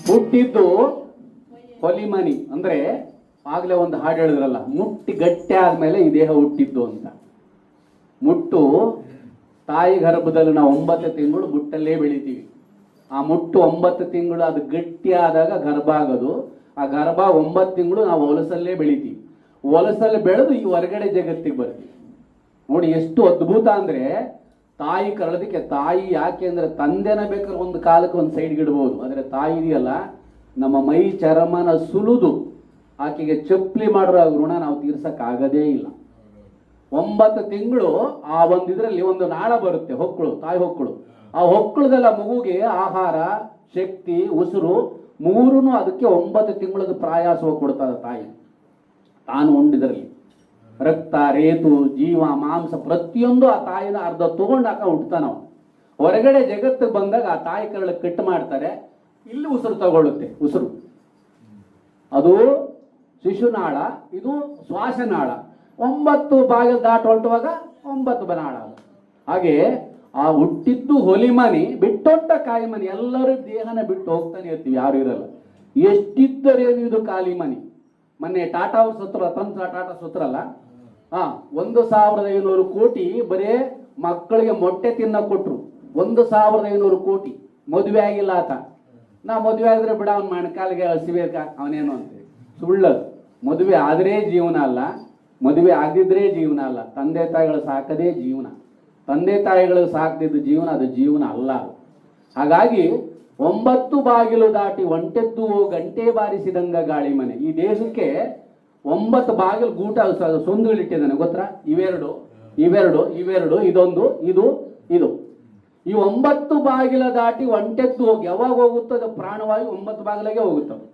ಹುಟ್ಟಿದ್ದು ಹೊಲಿಮನಿ ಅಂದ್ರೆ ಆಗ್ಲೇ ಒಂದು ಹಾಡು ಹೇಳಿದ್ರಲ್ಲ, ಮುಟ್ಟಿ ಗಟ್ಟಿ ಆದ್ಮೇಲೆ ಈ ದೇಹ ಹುಟ್ಟಿದ್ದು ಅಂತ. ಮುಟ್ಟು ತಾಯಿ ಗರ್ಭದಲ್ಲಿ ನಾವು 9 ತಿಂಗಳು ಮುಟ್ಟಲ್ಲೇ ಬೆಳಿತೀವಿ. ಆ ಮುಟ್ಟು 9 ತಿಂಗಳು ಅದು ಗಟ್ಟಿ ಆದಾಗ ಗರ್ಭ ಆಗೋದು. ಆ ಗರ್ಭ 9 ತಿಂಗಳು ನಾವು ಹೊಲಸಲ್ಲೇ ಬೆಳಿತೀವಿ. ಹೊಲಸಲ್ಲಿ ಬೆಳೆದು ಈ ಹೊರಗಡೆ ಜಗತ್ತಿಗೆ ಬರ್ತೀವಿ. ನೋಡಿ ಎಷ್ಟು ಅದ್ಭುತ ಅಂದ್ರೆ, ತಾಯಿ ಕರಳದಕ್ಕೆ ತಾಯಿ ಯಾಕೆ ಅಂದ್ರೆ ತಂದೆನ ಬೇಕಾದ್ರೆ ಒಂದು ಕಾಲಕ್ಕೆ ಒಂದು ಸೈಡ್ಗೆ ಇಡ್ಬೋದು, ಆದರೆ ತಾಯಿ ಇದೆಯಲ್ಲ ನಮ್ಮ ಮೈ ಚರ್ಮನ ಸುಲಿದು ಆಕೆಗೆ ಚಪ್ಪಲಿ ಮಾಡಿರೋ ಋಣ ನಾವು ತೀರ್ಸಕ್ಕಾಗದೇ ಇಲ್ಲ. 9 ತಿಂಗಳು ಆ ಒಂದಿದ್ರಲ್ಲಿ ಒಂದು ನಾಳ ಬರುತ್ತೆ, ಹೊಕ್ಕಳು, ತಾಯಿ ಹೊಕ್ಕಳು. ಆ ಹೊಕ್ಕಳದೆಲ್ಲ ಮಗುಗೆ ಆಹಾರ, ಶಕ್ತಿ, ಉಸಿರು ಮೂರನ್ನು ಅದಕ್ಕೆ 9 ತಿಂಗಳದ ಪ್ರಾಯಾಸವಾಗಿ ಕೊಡ್ತಾರೆ ತಾಯಿ. ತಾನು ಉಂಡಿದ್ರಲ್ಲಿ ರಕ್ತ, ರೇತು, ಜೀವ, ಮಾಂಸ ಪ್ರತಿಯೊಂದು ಆ ತಾಯಿನ ಅರ್ಧ ತಗೊಂಡು ಹುಟ್ಟತಾನ. ಹೊರಗಡೆ ಜಗತ್ತಿಗೆ ಬಂದಾಗ ಆ ತಾಯಿ ಕರಳ ಕಟ್ ಮಾಡ್ತಾರೆ, ಇಲ್ಲಿ ಉಸಿರು ತಗೊಳ್ಳುತ್ತೆ. ಉಸಿರು ಅದು ಶಿಶುನಾಳ, ಇದು ಶ್ವಾಸನಾಳ. 9 ಬಾಗಿಲು ದಾಟ ಹೊರಟುವಾಗ 9 ಬನಾಳ. ಹಾಗೆ ಆ ಹುಟ್ಟಿದ್ದು ಹೊಲಿಮನಿ, ಬಿಟ್ಟೊಟ್ಟ ಕಾಯಿಮನಿ. ಎಲ್ಲರೂ ದೇಹನ ಬಿಟ್ಟು ಹೋಗ್ತಾನೆ ಇರ್ತೀವಿ, ಯಾರು ಇರಲ್ಲ. ಎಷ್ಟಿದ್ದರೇನು ಇದು ಖಾಲಿ ಮನಿ. ಮೊನ್ನೆ ಟಾಟಾ ಅವ್ರ ಸತ್ರ, ತಂತ್ರ ಟಾಟಾ ಸತ್ರಲ್ಲ, 1500 ಕೋಟಿ ಬರೇ ಮಕ್ಕಳಿಗೆ ಮೊಟ್ಟೆ ತಿನ್ನ ಕೊಟ್ರು. 1500 ಕೋಟಿ. ಮದುವೆ ಆಗಿಲ್ಲ ಆತ. ನಾ ಮದುವೆ ಆಗಿದ್ರೆ ಬಿಡ, ಅವ್ನ ಮಣ್ಕಾಲಿಗೆ ಹಸಿಬೇಕ, ಅವನೇನು ಅಂತ ಸುಳ್ಳದು. ಮದುವೆ ಆದ್ರೆ ಜೀವನ ಅಲ್ಲ, ಮದುವೆ ಆಗದಿದ್ರೆ ಜೀವನ ಅಲ್ಲ. ತಂದೆ ತಾಯಿಗಳು ಸಾಕದೇ ಜೀವನ. ತಂದೆ ತಾಯಿಗಳು ಸಾಕದಿದ್ದು ಜೀವನ ಅದು ಜೀವನ ಅಲ್ಲ. ಹಾಗಾಗಿ 9 ಬಾಗಿಲು ದಾಟಿ ಒಂಟೆದ್ದು ಗಂಟೆ ಬಾರಿಸಿದಂಗ ಗಾಳಿ ಮನೆ. ಈ ದೇಶಕ್ಕೆ 9 ಬಾಗಿಲು ಗೂಟ ಸೊಂದುಗಳಿಟ್ಟಿದ್ದಾನೆ, ಗೊತ್ತಾ? ಇವೆರಡು, ಇದೊಂದು, ಇದು. ಈ 9 ಬಾಗಿಲ ದಾಟಿ ಒಂಟೆದ್ದು ಹೋಗಿ ಯಾವಾಗ ಹೋಗುತ್ತದೆ? ಪ್ರಾಣವಾಯು 9 ಬಾಗಿಲಿಗೆ ಹೋಗುತ್ತದೆ.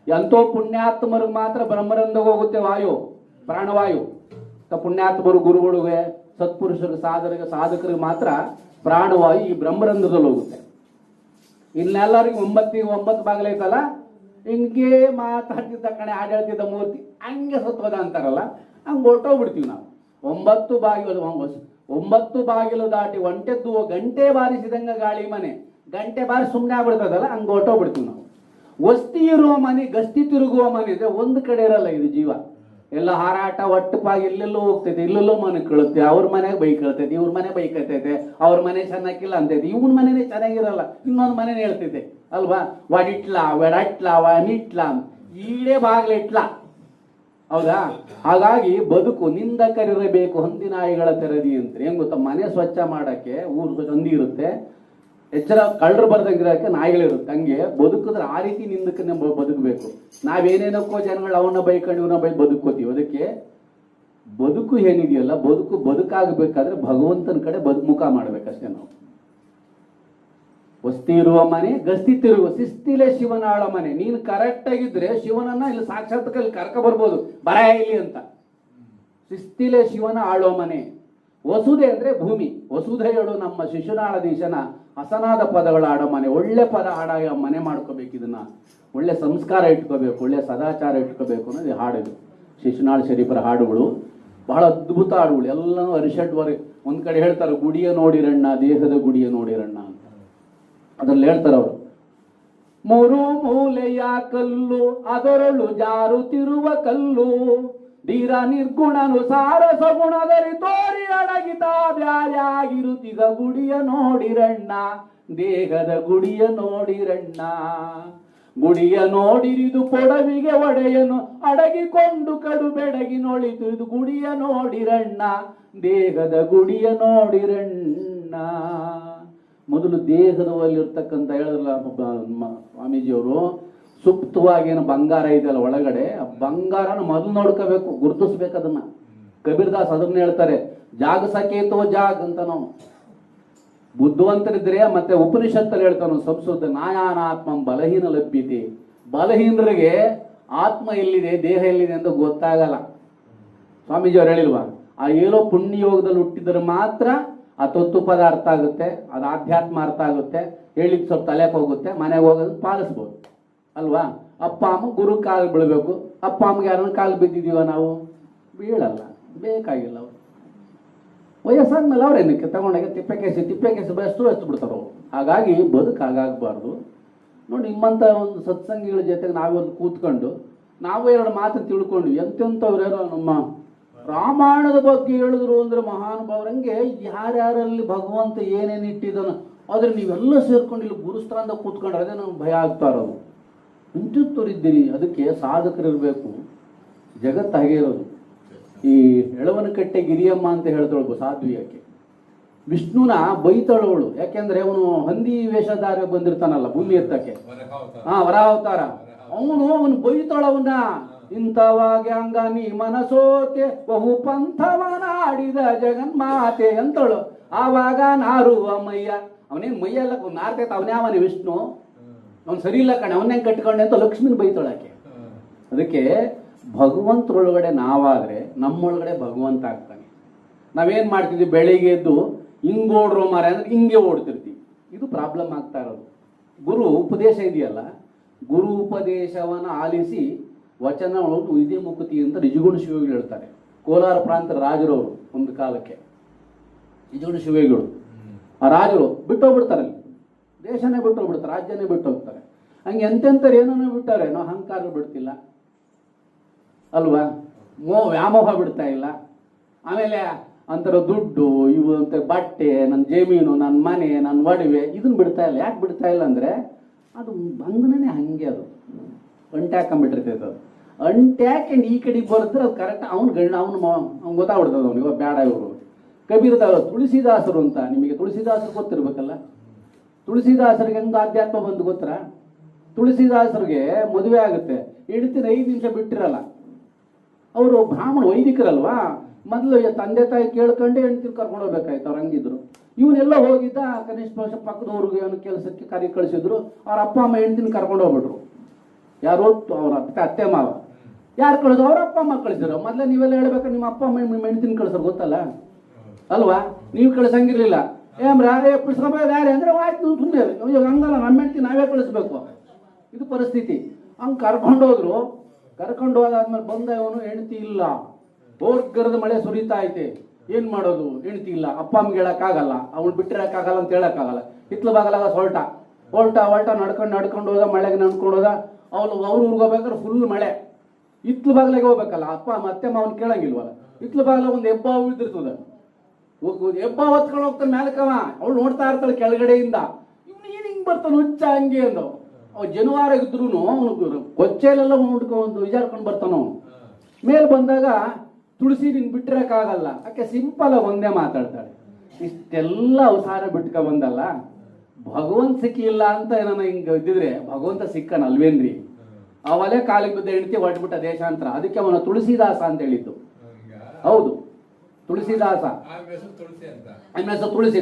ಎಂತೋ ಪುಣ್ಯಾತ್ಮರಿಗೆ ಮಾತ್ರ ಬ್ರಹ್ಮರಂದಾಗ ಹೋಗುತ್ತೆ ವಾಯು, ಪ್ರಾಣವಾಯು. ಪುಣ್ಯಾತ್ಮರು, ಗುರುಗಳಿಗೆ, ಸತ್ಪುರುಷರಿಗೆ, ಸಾಧಕರಿಗೆ ಮಾತ್ರ ಪ್ರಾಣವಾಯು ಈ ಬ್ರಹ್ಮರಂಧ್ರದಲ್ಲಿ ಹೋಗುತ್ತೆ. ಇನ್ನೆಲ್ಲರಿಗೂ 9 ಬಾಗಿಲೈತಲ್ಲ, ಹಿಂಗೆ ಮಾತಾಡ್ತಿದ್ದ ಕಣೆ, ಹಾಡು ಹೇಳ್ತಿದ್ದ ಮೂರ್ತಿ ಹಂಗೆ ಸತ್ವದ ಅಂತಾರಲ್ಲ, ಹಂಗೆ ಹೊರಟೋಗ್ಬಿಡ್ತೀವಿ ನಾವು. 9 ಬಾಗಿಲು ದಾಟಿ ಒಂಟೆದ್ದು ಗಂಟೆ ಬಾರಿಸಿದಂಗ ಗಾಳಿ ಮನೆ. ಗಂಟೆ ಬಾರಿ ಸುಮ್ಮನೆ ಆಗ್ಬಿಡ್ತದಲ್ಲ, ಹಂಗೆ ಹೊರಟೋಗ್ಬಿಡ್ತೀವಿ ನಾವು. ವಸ್ತಿ ಇರುವ ಮನೆ, ಗಸ್ತಿ ತಿರುಗುವ ಮನೆ ಇದೆ, ಒಂದು ಕಡೆ ಇರಲ್ಲ ಇದು ಜೀವ. ಎಲ್ಲ ಹಾರಾಟ ಒಟ್ಟಪಾಗಿ ಎಲ್ಲೆಲ್ಲೋ ಹೋಗ್ತೈತೆ, ಇಲ್ಲೆಲ್ಲೋ ಮನೆ ಕಳುತ್ತೆ. ಅವ್ರ ಮನೆಗೆ ಬೈಕ್ ಹೇಳ್ತೈತೆ, ಇವ್ರ ಮನೆ ಬೈಕ್ ಹೇಳ್ತೈತೆ, ಅವ್ರ ಮನೆ ಚೆನ್ನಾಗಿಲ್ಲ ಅಂತೈತೆ, ಇವನ್ ಮನೆನೇ ಚೆನ್ನಾಗಿರಲ್ಲ, ಇನ್ನೊಂದು ಮನೇನೆ ಹೇಳ್ತೈತೆ ಅಲ್ವಾ? ವಡಿಟ್ಲಾ, ವೆಡಟ್ಲಾ, ವನಿಟ್ಲಾ, ಈಡೇ ಬಾಗ್ಲಿಟ್ಲಾ, ಹೌದಾ? ಹಾಗಾಗಿ ಬದುಕು ನಿಂದಕರಿರಬೇಕು ಹೊಂದಿನಾಯಿಗಳ ತೆರದಿ ಅಂತ. ಹೆಂಗ್ ಗೊತ್ತಾ? ಮನೆ ಸ್ವಚ್ಛ ಮಾಡಕ್ಕೆ ಊರು ಹಂದಿ ಇರುತ್ತೆ, ಎಚ್ಚರ ಕಳ್ಳರು ಬರ್ದಂಗಿರಕ್ಕೆ ನಾಯಿಗಳಿರುತ್ತೆ. ಹಂಗೆ ಬದುಕಿದ್ರೆ ಆ ರೀತಿ ನಿಂದಕನ್ನ ಬದುಕಬೇಕು. ನಾವೇನೇನಕ್ಕೋ ಜನಗಳು ಅವನ್ನ ಬೈಕೊಂಡು ಇವನ್ನ ಬದುಕೋತೀವಿ. ಅದಕ್ಕೆ ಬದುಕು ಏನಿದೆಯಲ್ಲ, ಬದುಕಾಗಬೇಕಾದ್ರೆ ಭಗವಂತನ ಕಡೆ ಮುಖ ಮಾಡ್ಬೇಕಷ್ಟೇ ನಾವು. ವಸ್ತಿ ಇರುವ ಮನೆ, ಗಸ್ತಿ ತಿರುವ, ಶಿಸ್ತಿಲೆ ಶಿವನಾಳ ಮನೆ. ನೀನು ಕರೆಕ್ಟ್ ಆಗಿದ್ರೆ ಶಿವನನ್ನ ಇಲ್ಲಿ ಸಾಕ್ಷಾತ್ ಇಲ್ಲಿ ಕರ್ಕ ಬರ್ಬೋದು, ಬರ ಇಲ್ಲಿ ಅಂತ. ಶಿಸ್ತಿಲೆ ಶಿವನ ಆಳೋ ಮನೆ. ವಸುಧೆ ಅಂದ್ರೆ ಭೂಮಿ. ವಸುಧೆಯಳು ನಮ್ಮ ಶಿಶುನಾಳಧೀಶನ ಹಸನಾದ ಪದಗಳ ಆಡೋ ಮನೆ. ಒಳ್ಳೆ ಪದ ಆಡ ಮನೆ ಮಾಡ್ಕೋಬೇಕು. ಇದನ್ನ ಒಳ್ಳೆ ಸಂಸ್ಕಾರ ಇಟ್ಕೋಬೇಕು, ಒಳ್ಳೆ ಸದಾಚಾರ ಇಟ್ಕೋಬೇಕು ಅನ್ನೋದು ಹಾಡಿದು. ಶಿಶುನಾಳ ಶರೀಫರ ಹಾಡುಗಳು ಬಹಳ ಅದ್ಭುತ ಹಾಡುಗಳು. ಎಲ್ಲನೂ ಅರಿಷಡ್ವರೆ. ಒಂದ್ ಕಡೆ ಹೇಳ್ತಾರೆ, ಗುಡಿಯ ನೋಡಿರಣ್ಣ, ದೇಹದ ಗುಡಿಯ ನೋಡಿರಣ್ಣ ಅಂತ. ಅದ್ರಲ್ಲಿ ಹೇಳ್ತಾರೆ ಅವರು, 3 ಮೂಲೆಯ ಕಲ್ಲು, ಅದರಳು ಜಾರುತ್ತಿರುವ ಕಲ್ಲು, ಧೀರ ನಿರ್ಗುಣನು ಸಾರ ಸಗುಣದಲ್ಲಿ ತೋರಿ ಅಡಗಿತ ಬ್ಯಾರ್ಯಾಗಿರುತ್ತಿದ ಗುಡಿಯ ನೋಡಿರಣ್ಣ, ದೇಹದ ಗುಡಿಯ ನೋಡಿರಣ್ಣ. ಗುಡಿಯ ನೋಡಿರಿದು ಪೊಡವಿಗೆ ಒಡೆಯನು ಅಡಗಿಕೊಂಡು ಕಡು ಬೆಡಗಿ ನೋಡಿತು. ಇದು ಗುಡಿಯ ನೋಡಿರಣ್ಣ, ದೇಹದ ಗುಡಿಯ ನೋಡಿರಣ್ಣ. ಮೊದಲು ದೇಹದಲ್ಲಿರ್ತಕ್ಕಂಥ ಹೇಳಿದ್ರಲ್ಲ ಸ್ವಾಮೀಜಿಯವರು, ಸುಪ್ತವಾಗಿ ಏನು ಬಂಗಾರ ಇದೆಯಲ್ಲ ಒಳಗಡೆ, ಆ ಬಂಗಾರನ ಮೊದಲು ನೋಡ್ಕೋಬೇಕು, ಗುರುತಿಸ್ಬೇಕು ಅದನ್ನ. ಕಬೀರ್ದಾಸ್ ಅದನ್ನ ಹೇಳ್ತಾರೆ, ಜಾಗ ಸಕೇತೋ ಜಾಗ್ ಅಂತ. ನಾವು ಬುದ್ಧಿವಂತರಿದ್ರೆ ಮತ್ತೆ ಉಪನಿಷತ್ತಲ್ಲಿ ಹೇಳ್ತಾನು ಸಂಸ್ಕೃತ, ನಾಯಾನಾತ್ಮ ಬಲಹೀನ ಲಭ್ಯತೆ. ಬಲಹೀನರಿಗೆ ಆತ್ಮ ಎಲ್ಲಿದೆ, ದೇಹ ಎಲ್ಲಿದೆ ಅಂತ ಗೊತ್ತಾಗಲ್ಲ. ಸ್ವಾಮೀಜಿ ಅವ್ರು ಹೇಳಿಲ್ವಾ, ಆ ಏನೋ ಪುಣ್ಯ ಯೋಗದಲ್ಲಿ ಹುಟ್ಟಿದ್ರೆ ಮಾತ್ರ ಆ ತತ್ವ ಪದ ಅರ್ಥ ಆಗುತ್ತೆ, ಅದು ಆಧ್ಯಾತ್ಮ ಅರ್ಥ ಆಗುತ್ತೆ, ಹೇಳಿದ್ ಸ್ವಲ್ಪ ತಲೆಗೆ ಹೋಗುತ್ತೆ, ಮನೆಗೆ ಹೋಗೋದು ಪಾಲಿಸ್ಬೋದು ಅಲ್ವಾ? ಅಪ್ಪ ಅಮ್ಮ ಗುರು ಕಾಲು ಬೀಳ್ಬೇಕು. ಅಪ್ಪ ಅಮ್ಮಗೆ ಯಾರನ್ನ ಕಾಲು ಬಿದ್ದಿದೀವ ನಾವು? ಬೀಳಲ್ಲ, ಬೇಕಾಗಿಲ್ಲ. ಅವ್ರು ವಯಸ್ಸಾದ್ಮೇಲೆ ಅವ್ರೇನಕ್ಕೆ ತಗೊಂಡಾಗ ತಿಪ್ಪೆ ಕೇಸಿ ಬೆಷ್ಟು ಬಿಡ್ತಾರ ಅವ್ರು. ಹಾಗಾಗಿ ಬದುಕಾಗಬಾರ್ದು. ನೋಡಿ ನಿಮ್ಮಂಥ ಒಂದು ಸತ್ಸಂಗಿಗಳ ಜೊತೆಗೆ ನಾವೊಂದು ಕೂತ್ಕೊಂಡು ನಾವು ಎರಡು ಮಾತು ತಿಳ್ಕೊಂಡ್ವಿ. ಎಂತೆಂಥವ್ರ್ಯಾರೋ ನಮ್ಮ ರಾಮಾಯಣದ ಬಗ್ಗೆ ಹೇಳಿದ್ರು ಅಂದರೆ ಮಹಾನುಭಾವರಂಗೆ ಯಾರ್ಯಾರಲ್ಲಿ ಭಗವಂತ ಏನೇನು ಇಟ್ಟಿದ್ದಾನೋ ಆದರೆ ನೀವೆಲ್ಲ ಸೇರ್ಕೊಂಡು ಇಲ್ಲಿ ಗುರುಸ್ಥಾನದಾಗ ಕೂತ್ಕೊಂಡ್ರೆ ಅದೇ ನಮ್ಗೆ ಭಯ ಆಗ್ತಾ ಇರೋದು. ಇಂತಿತ್ತೋರಿದ್ದೀರಿ, ಅದಕ್ಕೆ ಸಾಧಕರಿರಬೇಕು. ಜಗತ್ತು ಹಾಗೆ ಇರೋದು. ಈ ಎಳವನಕಟ್ಟೆ ಗಿರಿಯಮ್ಮ ಅಂತ ಹೇಳ್ತೊಳ್ಬು ಸಾಧ್ವಿಯಕ್ಕೆ ವಿಷ್ಣುನ ಬೈತಾಳವಳು. ಯಾಕೆಂದ್ರೆ ಅವನು ಹಂದಿ ವೇಷಧಾರ ಬಂದಿರ್ತಾನಲ್ಲ ಭೂಮಿ ಎತ್ತಕ್ಕೆ, ವರಾವತಾರ. ಅವನು ಬೈತಾಳವನ್ನ, ಇಂಥವಾಗಿ ಹಂಗ ನೀ ಮನಸೋತೆ ಬಹು ಪಂಥವನಾಡಿದ ಜಗನ್ಮಾತೆ ಅಂತಳು. ಆವಾಗ ನಾರುವ ಮಯ್ಯ, ಅವನೇನು ಮೈಯೆಲ್ಲ ನಾರ್ತೈತ, ಅವನೇ ವಿಷ್ಣು, ಅವ್ನು ಸರಿ ಇಲ್ಲ ಕಣೆ, ಅವನೇಂಗೆ ಕಟ್ಕೊಂಡೆ ಅಂತ ಲಕ್ಷ್ಮಿನ ಬೈತಾಳಕ್ಕೆ. ಅದಕ್ಕೆ ಭಗವಂತರೊಳಗಡೆ ನಾವಾದರೆ ನಮ್ಮೊಳಗಡೆ ಭಗವಂತ ಆಗ್ತಾನೆ. ನಾವೇನು ಮಾಡ್ತಿದ್ವಿ, ಬೆಳಿಗ್ಗೆ ಎದ್ದು ಹಿಂಗೆ ಓಡ್ರೋ ಮಾರ ಅಂದ್ರೆ ಹಿಂಗೆ ಓಡ್ತಿರ್ತೀವಿ. ಇದು ಪ್ರಾಬ್ಲಮ್ ಆಗ್ತಾ ಇರೋದು. ಗುರು ಉಪದೇಶ ಇದೆಯಲ್ಲ, ಗುರು ಉಪದೇಶವನ್ನು ಆಲಿಸಿ ವಚನಗಳು ಇದೇ ಮುಕ್ತಿ ಅಂತ ನಿಜಗುಣ ಶಿವಗಳು ಹೇಳ್ತಾರೆ. ಕೋಲಾರ ಪ್ರಾಂತ ರಾಜರವರು ಒಂದು ಕಾಲಕ್ಕೆ ನಿಜಗುಣ ಶಿವಗಳು ಆ ರಾಜರು ಬಿಟ್ಟೋಗ್ಬಿಡ್ತಾರೆ, ಅಲ್ಲಿ ದೇಶನೇ ಬಿಟ್ಟೋಗ್ಬಿಡ್ತಾರೆ, ರಾಜ್ಯನೇ ಬಿಟ್ಟು ಹೋಗ್ತಾರೆ. ಹಂಗೆ ಎಂತೆಂಥವ್ರು ಏನೋ ಬಿಟ್ಟಾರೆ, ನಾವು ಅಹಂಕಾರ ಬಿಡ್ತಿಲ್ಲ ಅಲ್ವಾ, ವ್ಯಾಮೋಹ ಬಿಡ್ತಾ ಇಲ್ಲ. ಆಮೇಲೆ ಅಂತರ ದುಡ್ಡು, ಇವು ಅಂತ ಬಟ್ಟೆ, ನನ್ನ ಜಮೀನು, ನನ್ನ ಮನೆ, ನನ್ನ ಒಡವೆ, ಇದನ್ನ ಬಿಡ್ತಾ ಇಲ್ಲ. ಯಾಕೆ ಬಿಡ್ತಾ ಇಲ್ಲ ಅಂದರೆ ಅದು ಬಂಧನನೇ ಹಂಗೆ, ಅದು ಅಂಟ್ಯಾಕೊಂಡ್ಬಿಟ್ಟಿರ್ತೈತೆ. ಅದು ಅಂಟ್ಯಾಕೊಂಡು ಈ ಕಡೆಗೆ ಬರೆದ್ರೆ ಅದು ಕರೆಕ್ಟ್ ಅವ್ನು ಗಂಡ ಅವ್ನು ಗೊತ್ತಾಗ್ಬಿಡ್ತದೆ ಅವ್ನು. ಇವಾಗ ಬೇಡ ಇವರು ಕಬೀರದಾಸರು, ತುಳಸಿದಾಸರು ಅಂತ. ನಿಮಗೆ ತುಳಸಿದಾಸರು ಗೊತ್ತಿರ್ಬೇಕಲ್ಲ. ತುಳಸಿದಾಸರಿಗೆ ಹೆಂಗೆ ಆಧ್ಯಾತ್ಮ ಬಂದು ಗೊತ್ತರ? ತುಳಸಿದಾಸರಿಗೆ ಮದುವೆ ಆಗುತ್ತೆ, ಹೆಂಡತಿನ 5 ನಿಮಿಷ ಬಿಟ್ಟಿರಲ್ಲ. ಅವರು ಬ್ರಾಹ್ಮಣ ವೈದಿಕರಲ್ವಾ, ಮೊದಲು ತಂದೆ ತಾಯಿ ಕೇಳ್ಕೊಂಡೆ ಹೆಂಡತಿನ ಕರ್ಕೊಂಡು ಹೋಗ್ಬೇಕಾಯ್ತು. ಅವ್ರು ಹಂಗಿದ್ರು. ಇವನೆಲ್ಲ ಹೋಗಿದ್ದ ಕನಿಷ್ಠ ಪಕ್ಷ ಪಕ್ಕದವ್ರಿಗೆ ಅವನು ಕೆಲಸಕ್ಕೆ ಕರಿ ಕಳಿಸಿದ್ರು. ಅವ್ರ ಅಪ್ಪ ಅಮ್ಮ ಹೆಂಡತಿನ ಕರ್ಕೊಂಡು ಹೋಗ್ಬಿಟ್ರು. ಯಾರು? ಅವ್ರ ಅತ್ತೆ ಮಾವ. ಯಾರು ಕಳಿದ್ರು? ಅವ್ರ ಅಪ್ಪ ಅಮ್ಮ ಕಳಿಸಿದ್ರು. ಮೊದಲೇ ನೀವೆಲ್ಲ ಹೇಳ್ಬೇಕು, ನಿಮ್ಮ ಅಪ್ಪ ಅಮ್ಮ ನಿಮ್ಮ ಹೆಂಡತಿನ ಕಳಿಸೋರು ಗೊತ್ತಲ್ಲ ಅಲ್ವಾ? ನೀವು ಕಳಿಸಂಗಿರ್ಲಿಲ್ಲ. ಪುಸ್ತಕ ಯಾರೇ ಅಂದರೆ ಆಯ್ತು ಸುಮ್ಮನೆ. ಇವಾಗ ಹಂಗಲ್ಲ, ನಮ್ಮ ಹೆಂಡತಿ ನಾವೇ ಕಳಿಸ್ಬೇಕು, ಇದು ಪರಿಸ್ಥಿತಿ. ಹಂಗೆ ಕರ್ಕೊಂಡು ಹೋದ್ರು. ಕರ್ಕೊಂಡು ಹೋದಾದ್ಮೇಲೆ ಬಂದ ಇವನು, ಹೆಂಡತಿ ಇಲ್ಲ, ಬೋರ್ಗರದ ಮಳೆ ಸುರಿತಾ ಐತೆ, ಏನು ಮಾಡೋದು? ಹೆಂಡತಿ ಇಲ್ಲ, ಅಪ್ಪ ಅಮ್ಮಗೆ ಹೇಳೋಕ್ಕಾಗಲ್ಲ, ಅವ್ನು ಬಿಟ್ಟಿರೋಕ್ಕಾಗಲ್ಲ ಅಂತ ಹೇಳೋಕ್ಕಾಗಲ್ಲ. ಹಿತ್ಲು ಬಾಗಲಾಗ ಹೊಲ್ಟ ನಡ್ಕೊಂಡು ಹೋದ, ಮಳೆಗೆ ನಡ್ಕೊಂಡು ಹೋದ. ಅವ್ರು ಊರಿಗೆ ಹೋಗ್ಬೇಕಾದ್ರೆ ಫುಲ್ ಮಳೆ, ಹಿತ್ಲು ಬಾಗಲಾಗೆ ಹೋಗ್ಬೇಕಲ್ಲ, ಅಪ್ಪ ಅತ್ತೆ ಮಾವನ್ ಕೇಳಂಗಿಲ್ವಲ್ಲ. ಹಿತ್ಲು ಬಾಗಲ ಒಂದು ಹೆಬ್ಬ ಉಳಿದಿರ್ತದೆ, ಹೆಬ್ಬ ಹೊತ್ಕೊಂಡು ಹೋಗ್ತಾನೆ ಮ್ಯಾಲಕವ. ಅವಳು ನೋಡ್ತಾ ಇರ್ತಾಳೆ ಕೆಳಗಡೆಯಿಂದ, ಇವ್ನು ಏನು ಹಿಂಗೆ ಬರ್ತಾನೆ ಹುಚ್ಚ ಹಂಗೆ ಅಂದು. ಅವ್ ಜನವಾರ ಇದ್ರು ಅವನು ಕೊಚ್ಚೆಲೆಲ್ಲ ಒಂದು ವಿಚಾರ್ಕೊಂಡು ಬರ್ತಾನ. ಅವನು ಮೇಲೆ ಬಂದಾಗ ತುಳಸಿ ನಿನ್ ಬಿಟ್ಟಿರಕ್ಕಾಗಲ್ಲ, ಆಕೆ ಸಿಂಪಲ್ ಆಗಿ ಒಂದೇ ಮಾತಾಡ್ತಾಳೆ. ಇಷ್ಟೆಲ್ಲ ಅವಸಾರ ಬಿಟ್ಕ ಬಂದಲ್ಲ, ಭಗವಂತ ಸಿಕ್ಕಿಲ್ಲ ಅಂತ ಏನಾನ ಹಿಂಗೆ ಇದ್ದಿದ್ರೆ ಭಗವಂತ ಸಿಕ್ಕನ ಅಲ್ವೇನ್ರಿ? ಅವಲೇ ಕಾಲಿಗೆ ಬಿದ್ದ ಹೆಂಡತಿ ಹೊಟ್ಬಿಟ್ಟ ದೇಶಾಂತರ. ಅದಕ್ಕೆ ಅವನ ತುಳಸಿದಾಸ ಅಂತ ಹೇಳಿದ್ದು. ಹೌದು, ತುಳಸಿದಾಸ.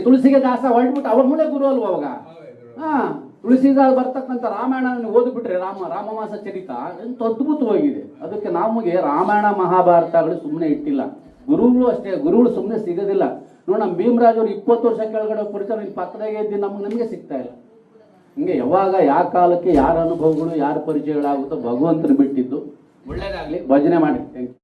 ತುಳಸಿಗೆ ದಾಸ ಹೊಟ್ಬಿಟ್ಟು ಅವ್ರ ಮೂಲೆ ಗುರು ಅಲ್ವ ಅವಾಗ. ತುಳಸಿದಾಸ ಬರ್ತಕ್ಕಂಥ ರಾಮಾಯಣ ಓದ್ಬಿಟ್ರೆ ರಾಮಮಾಸ ಚರಿತ ಎಂತ ಅದ್ಭುತವಾಗಿದೆ. ಅದಕ್ಕೆ ನಮಗೆ ರಾಮಾಯಣ ಮಹಾಭಾರತಗಳು ಸುಮ್ಮನೆ ಇಟ್ಟಿಲ್ಲ. ಗುರುಗಳು ಅಷ್ಟೇ, ಗುರುಗಳು ಸುಮ್ಮನೆ ಸಿಗೋದಿಲ್ಲ. ನೋಡಿ, ನಮ್ಮ ಭೀಮರಾಜ್ ಅವರು 20 ವರ್ಷ ಕೆಳಗಡೆ ಪರಿಚಯ ಇಲ್ಲಿ ಪಕ್ಕದಾಗೆ ಇದ್ದು ನಮಗೆ ಸಿಗ್ತಾ ಇಲ್ಲ. ಹಿಂಗೆ ಯಾವಾಗ ಯಾವ ಕಾಲಕ್ಕೆ ಯಾರ ಅನುಭವಗಳು ಯಾರ ಪರಿಚಯಗಳಾಗುತ್ತೋ ಭಗವಂತನ ಬಿಟ್ಟಿದ್ದು. ಒಳ್ಳೇದಾಗಲಿ, ಭಜನೆ ಮಾಡಿ. Thank you.